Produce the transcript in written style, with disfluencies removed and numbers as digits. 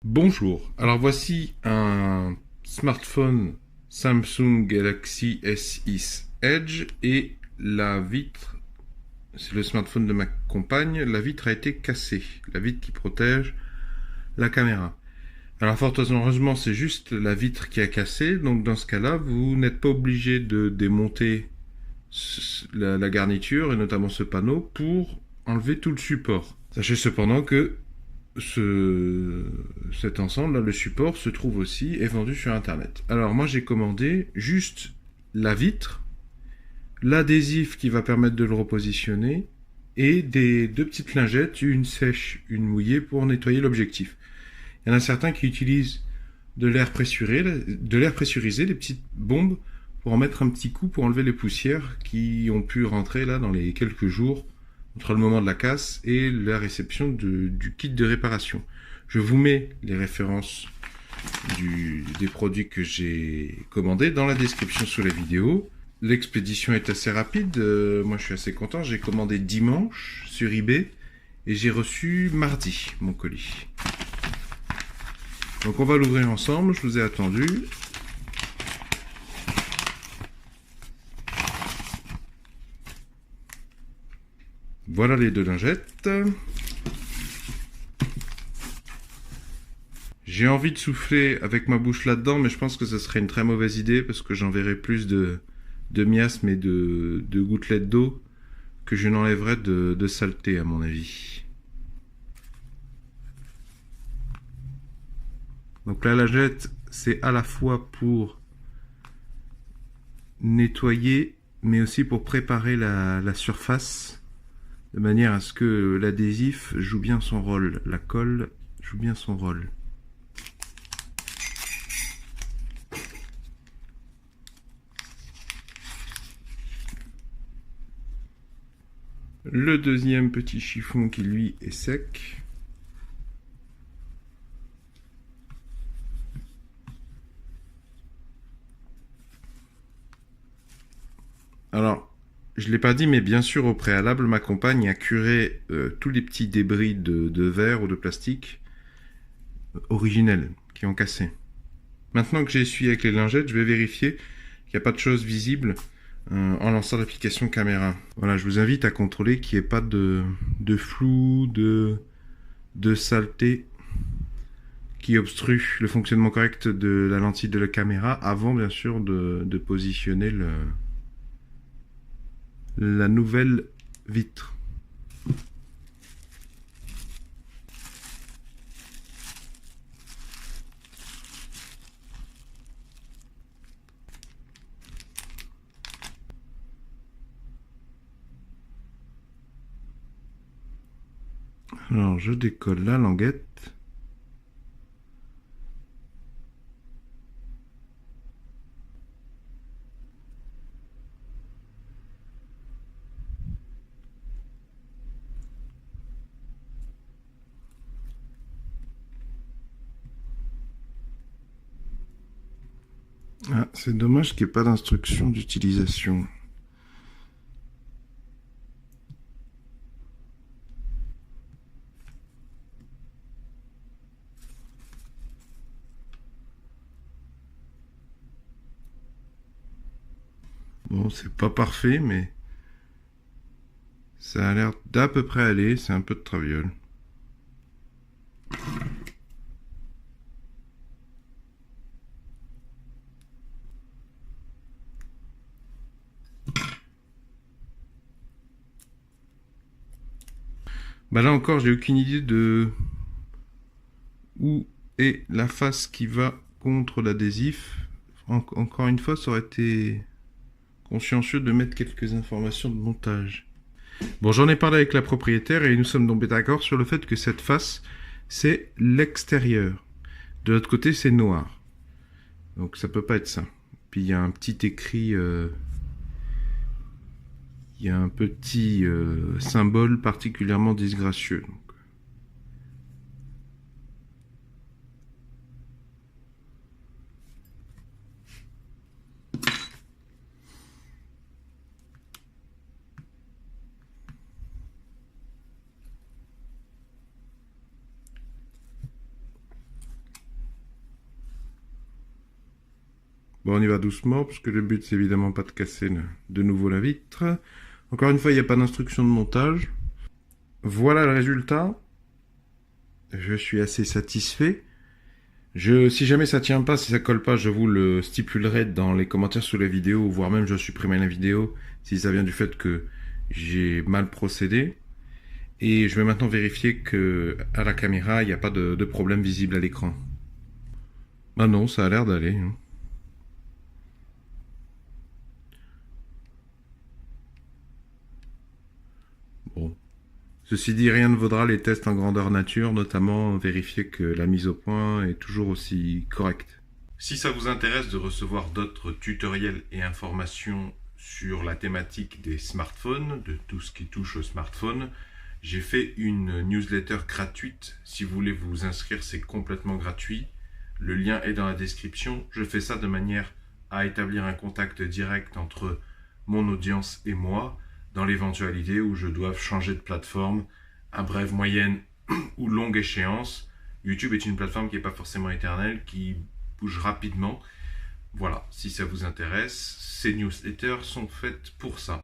Bonjour, alors voici un smartphone Samsung Galaxy S6 Edge et la vitre, c'est le smartphone de ma compagne, la vitre a été cassée, la vitre qui protège la caméra. Alors fort heureusement c'est juste la vitre qui a cassé, donc dans ce cas-là vous n'êtes pas obligé de démonter la garniture et notamment ce panneau pour enlever tout le support. Sachez cependant que cet ensemble, là, le support, se trouve aussi et vendu sur Internet. Alors moi j'ai commandé juste la vitre, l'adhésif qui va permettre de le repositionner et des deux petites lingettes, une sèche, une mouillée pour nettoyer l'objectif. Il y en a certains qui utilisent de l'air pressurisé, des petites bombes pour en mettre un petit coup pour enlever les poussières qui ont pu rentrer là dans les quelques jours entre le moment de la casse et la réception du kit de réparation. Je vous mets les références des produits que j'ai commandés dans la description sous la vidéo. L'expédition est assez rapide, moi je suis assez content, j'ai commandé dimanche sur eBay et j'ai reçu mardi mon colis. Donc on va l'ouvrir ensemble, je vous ai attendu. Voilà les deux lingettes. J'ai envie de souffler avec ma bouche là-dedans, mais je pense que ce serait une très mauvaise idée parce que j'enverrai plus de miasmes et de gouttelettes d'eau que je n'enlèverai de saleté à mon avis. Donc la lingette, c'est à la fois pour nettoyer, mais aussi pour préparer la surface, de manière à ce que l'adhésif joue bien son rôle, la colle joue bien son rôle. Le deuxième petit chiffon qui lui est sec. Alors, je ne l'ai pas dit, mais bien sûr, au préalable, ma compagne a curé tous les petits débris de verre ou de plastique originels qui ont cassé. Maintenant que j'ai essuyé avec les lingettes, je vais vérifier qu'il n'y a pas de choses visibles en lançant l'application caméra. Voilà, je vous invite à contrôler qu'il n'y ait pas de flou, de saleté qui obstrue le fonctionnement correct de la lentille de la caméra avant, bien sûr, de positionner la nouvelle vitre. Alors je décolle la languette. Ah, c'est dommage qu'il n'y ait pas d'instruction d'utilisation. Bon, c'est pas parfait, mais ça a l'air d'à peu près aller. C'est un peu de traviole. Bah là encore, j'ai aucune idée de où est la face qui va contre l'adhésif. Encore une fois, ça aurait été consciencieux de mettre quelques informations de montage. Bon, j'en ai parlé avec la propriétaire et nous sommes tombés d'accord sur le fait que cette face, c'est l'extérieur. De l'autre côté, c'est noir. Donc ça peut pas être ça. Puis il y a un petit écrit... il y a un petit symbole particulièrement disgracieux. Donc. Bon, on y va doucement, parce que le but, c'est évidemment pas de casser de nouveau la vitre. Encore une fois, il n'y a pas d'instruction de montage. Voilà le résultat. Je suis assez satisfait. Si jamais ça tient pas, si ça colle pas, je vous le stipulerai dans les commentaires sous la vidéo, voire même je supprimerai la vidéo si ça vient du fait que j'ai mal procédé. Et je vais maintenant vérifier que à la caméra, il n'y a pas de problème visible à l'écran. Ah non, ça a l'air d'aller. Bon. Ceci dit, rien ne vaudra les tests en grandeur nature, notamment vérifier que la mise au point est toujours aussi correcte. Si ça vous intéresse de recevoir d'autres tutoriels et informations sur la thématique des smartphones, de tout ce qui touche au smartphone, j'ai fait une newsletter gratuite. Si vous voulez vous inscrire, c'est complètement gratuit. Le lien est dans la description. Je fais ça de manière à établir un contact direct entre mon audience et moi, dans l'éventualité où je doive changer de plateforme à brève, moyenne ou longue échéance. YouTube est une plateforme qui n'est pas forcément éternelle, qui bouge rapidement. Voilà, si ça vous intéresse, ces newsletters sont faites pour ça.